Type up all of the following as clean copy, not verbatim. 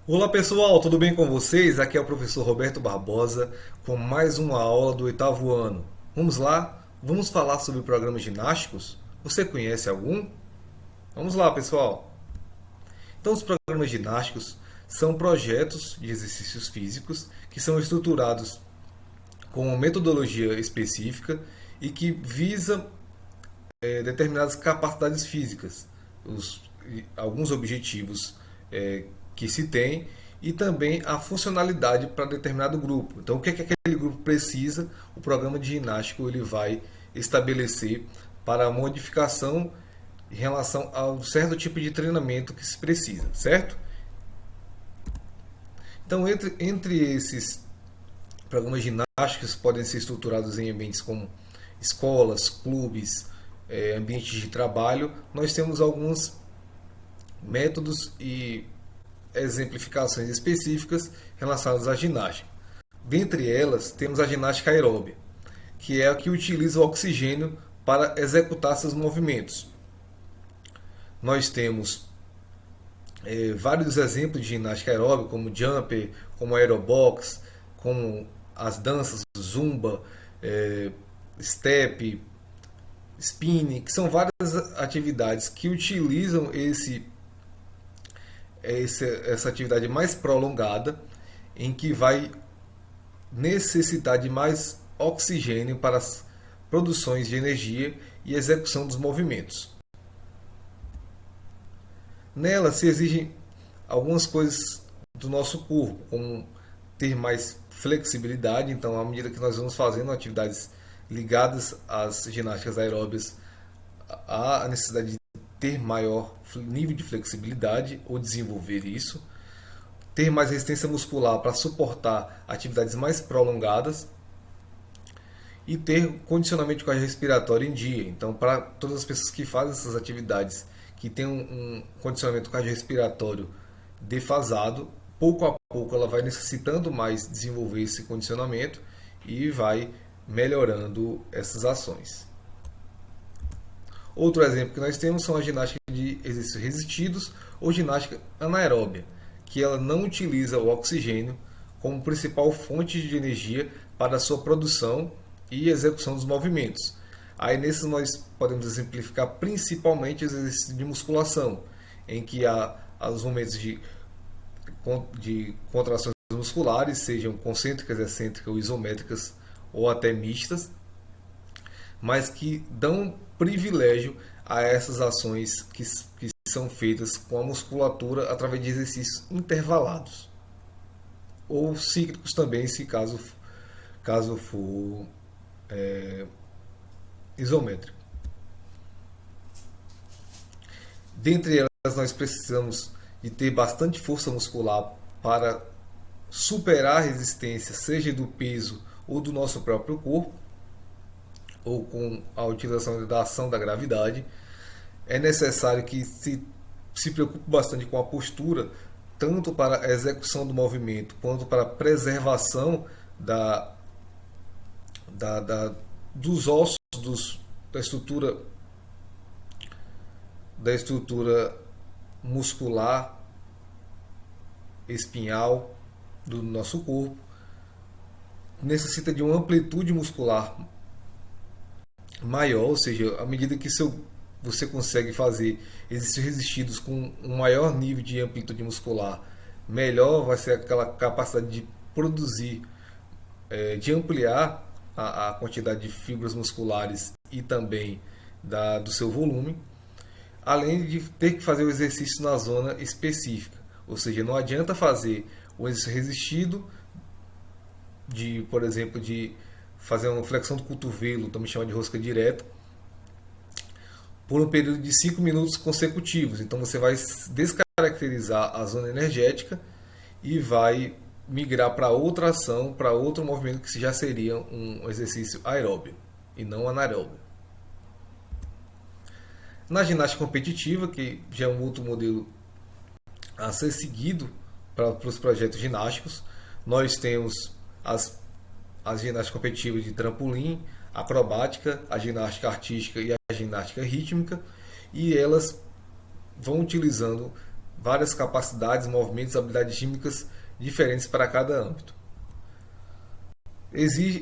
Olá pessoal, tudo bem com vocês? Aqui é o professor Roberto Barbosa com mais uma aula do oitavo ano. Vamos lá? Vamos falar sobre programas ginásticos? Você conhece algum? Vamos lá, pessoal! Então, os programas ginásticos são projetos de exercícios físicos que são estruturados com uma metodologia específica e que visa determinadas capacidades físicas, os, alguns objetivos que se tem e também a funcionalidade para determinado grupo. Então, o que é que aquele grupo precisa, o programa de ginástica ele vai estabelecer para a modificação em relação ao certo tipo de treinamento que se precisa, certo? Então, entre esses programas ginásticos podem ser estruturados em ambientes como escolas, clubes, ambientes de trabalho. Nós temos alguns métodos e exemplificações específicas relacionadas à ginástica. Dentre elas, temos a ginástica aeróbia, que é a que utiliza o oxigênio para executar seus movimentos. Nós temos vários exemplos de ginástica aeróbica, como jumper, como aerobox, como as danças zumba, step, spinning, que são várias atividades que utilizam essa atividade mais prolongada, em que vai necessitar de mais oxigênio para as produções de energia e execução dos movimentos. Nela se exigem algumas coisas do nosso corpo, como ter mais flexibilidade. Então, à medida que nós vamos fazendo atividades ligadas às ginásticas aeróbias, há a necessidade de ter maior nível de flexibilidade ou desenvolver isso, ter mais resistência muscular para suportar atividades mais prolongadas e ter condicionamento cardiorrespiratório em dia. Então, para todas as pessoas que fazem essas atividades que têm um condicionamento cardiorrespiratório defasado, pouco a pouco ela vai necessitando mais desenvolver esse condicionamento e vai melhorando essas ações. Outro exemplo que nós temos são a ginástica de exercícios resistidos ou ginástica anaeróbia, que ela não utiliza o oxigênio como principal fonte de energia para a sua produção e execução dos movimentos. Aí nesses nós podemos exemplificar principalmente os exercícios de musculação, em que há os momentos de contrações musculares, sejam concêntricas, excêntricas ou isométricas ou até mistas, mas que dão privilégio a essas ações que são feitas com a musculatura através de exercícios intervalados ou cíclicos também, se caso for isométrico. Dentre elas, nós precisamos de ter bastante força muscular para superar a resistência, seja do peso ou do nosso próprio corpo, ou com a utilização da ação da gravidade. É necessário que se preocupe bastante com a postura, tanto para a execução do movimento quanto para a preservação dos ossos, da estrutura muscular, espinhal do nosso corpo. Necessita de uma amplitude muscular maior, ou seja, à medida que você consegue fazer exercícios resistidos com um maior nível de amplitude muscular, melhor vai ser aquela capacidade de produzir, de ampliar a quantidade de fibras musculares e também do seu volume, além de ter que fazer o exercício na zona específica. Ou seja, não adianta fazer o exercício resistido, por exemplo, de fazer uma flexão do cotovelo, também chama de rosca direta, por um período de 5 minutos consecutivos. Então você vai descaracterizar a zona energética e vai migrar para outra ação, para outro movimento que já seria um exercício aeróbio e não anaeróbio. Na ginástica competitiva, que já é um outro modelo a ser seguido para os projetos ginásticos, nós temos as ginásticas competitivas de trampolim, acrobática, a ginástica artística e a ginástica rítmica, e elas vão utilizando várias capacidades, movimentos, habilidades químicas diferentes para cada âmbito.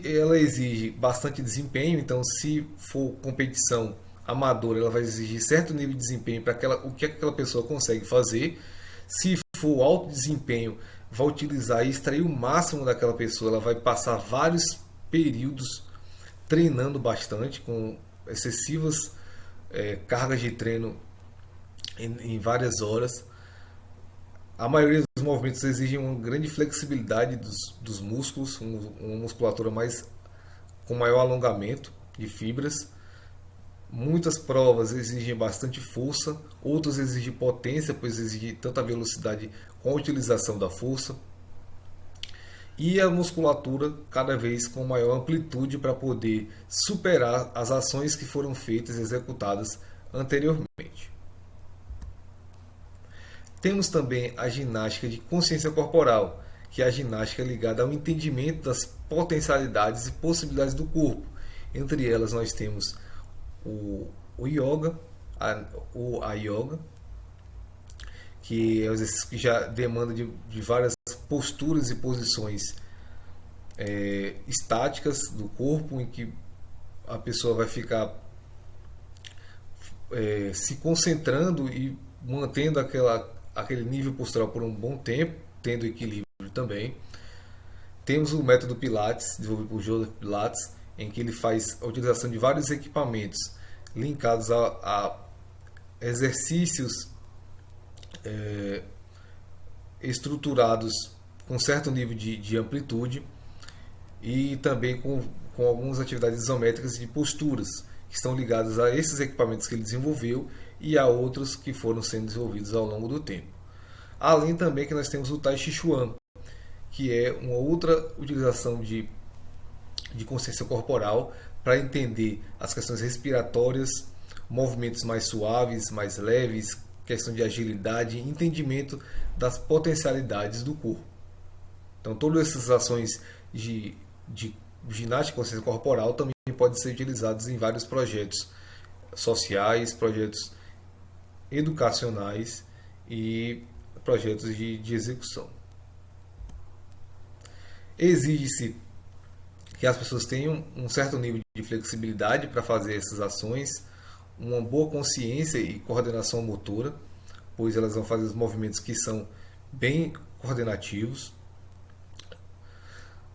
Ela exige bastante desempenho, então se for competição amadora, ela vai exigir certo nível de desempenho para o que aquela pessoa consegue fazer. Se for alto desempenho, vai utilizar e extrair o máximo daquela pessoa, ela vai passar vários períodos treinando bastante, com excessivas cargas de treino em várias horas. A maioria dos movimentos exigem uma grande flexibilidade dos músculos, uma musculatura com maior alongamento de fibras. Muitas provas exigem bastante força, outras exigem potência, pois exigem tanta velocidade com a utilização da força. E a musculatura cada vez com maior amplitude para poder superar as ações que foram feitas e executadas anteriormente. Temos também a ginástica de consciência corporal, que é a ginástica ligada ao entendimento das potencialidades e possibilidades do corpo. Entre elas nós temos o yoga, a yoga, que é um exercício que já demanda de várias posturas e posições estáticas do corpo, em que a pessoa vai ficar se concentrando e mantendo aquele nível postural por um bom tempo, tendo equilíbrio também. Temos o método Pilates, desenvolvido por Joseph Pilates, em que ele faz a utilização de vários equipamentos linkados a exercícios estruturados com certo nível de amplitude, e também com algumas atividades isométricas de posturas, que estão ligadas a esses equipamentos que ele desenvolveu e a outros que foram sendo desenvolvidos ao longo do tempo. Além também que nós temos o Tai Chi Chuan, que é uma outra utilização de consciência corporal para entender as questões respiratórias, movimentos mais suaves, mais leves, questão de agilidade, entendimento das potencialidades do corpo. Então, todas essas ações de ginástica e consciência corporal também podem ser utilizadas em vários projetos sociais, projetos educacionais e projetos de execução. Exige-se que as pessoas tenham um certo nível de flexibilidade para fazer essas ações, uma boa consciência e coordenação motora, pois elas vão fazer os movimentos que são bem coordenativos,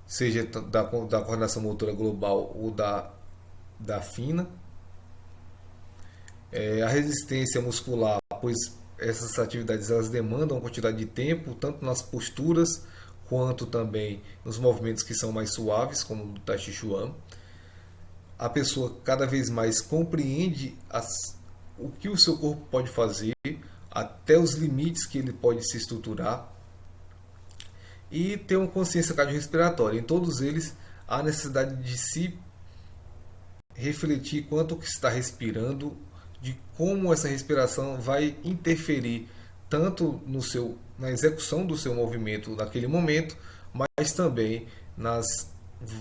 seja da coordenação motora global ou da fina. A resistência muscular, pois essas atividades elas demandam uma quantidade de tempo, tanto nas posturas quanto também nos movimentos que são mais suaves, como o Tai Chi Chuan. A pessoa cada vez mais compreende o que o seu corpo pode fazer, até os limites que ele pode se estruturar, e ter uma consciência cardiorrespiratória. Em todos eles há necessidade de se refletir quanto que está respirando, de como essa respiração vai interferir tanto na execução do seu movimento naquele momento, mas também nos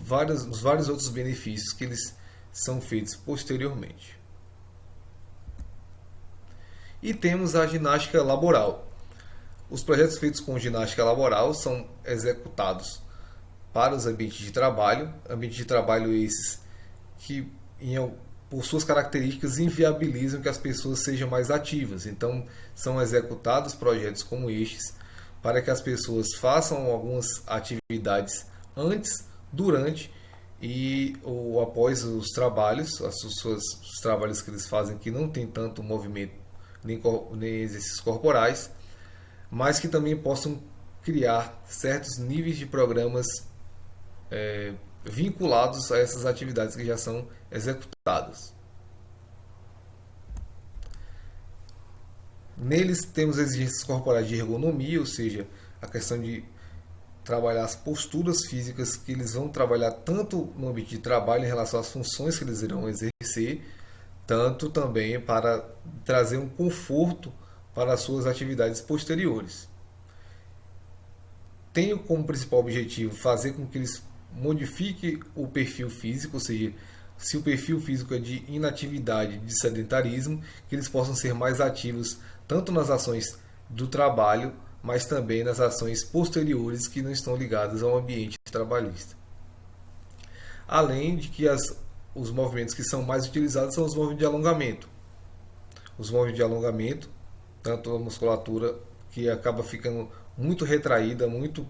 vários outros benefícios que eles são feitos posteriormente. E temos a ginástica laboral. Os projetos feitos com ginástica laboral são executados para os ambientes de trabalho esses que, por suas características, inviabilizam que as pessoas sejam mais ativas. Então, são executados projetos como estes para que as pessoas façam algumas atividades antes, durante ou após os trabalhos, os trabalhos que eles fazem que não tem tanto movimento nem exercícios corporais, mas que também possam criar certos níveis de programas vinculados a essas atividades que já são executadas. Neles temos exigências corporais de ergonomia, ou seja, a questão de trabalhar as posturas físicas que eles vão trabalhar tanto no ambiente de trabalho em relação às funções que eles irão exercer, tanto também para trazer um conforto para as suas atividades posteriores. Tenho como principal objetivo fazer com que eles modifiquem o perfil físico, ou seja, se o perfil físico é de inatividade, de sedentarismo, que eles possam ser mais ativos tanto nas ações do trabalho, mas também nas ações posteriores que não estão ligadas ao ambiente trabalhista. Além de que os movimentos que são mais utilizados são os movimentos de alongamento. Os movimentos de alongamento, tanto a musculatura que acaba ficando muito retraída, muito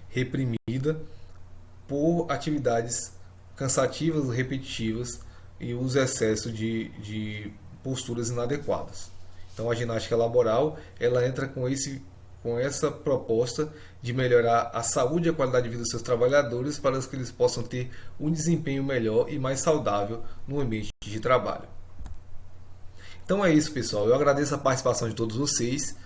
reprimida por atividades cansativas, repetitivas e os excessos de posturas inadequadas. Então a ginástica laboral ela entra com essa proposta de melhorar a saúde e a qualidade de vida dos seus trabalhadores para que eles possam ter um desempenho melhor e mais saudável no ambiente de trabalho. Então é isso, pessoal. Eu agradeço a participação de todos vocês.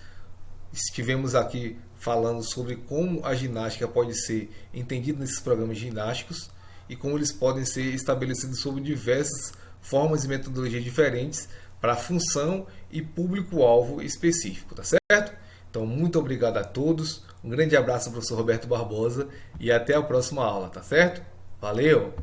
Estivemos aqui falando sobre como a ginástica pode ser entendida nesses programas ginásticos e como eles podem ser estabelecidos sob diversas formas e metodologias diferentes para função e público-alvo específico, tá certo? Então, muito obrigado a todos, um grande abraço ao professor Roberto Barbosa e até a próxima aula, tá certo? Valeu!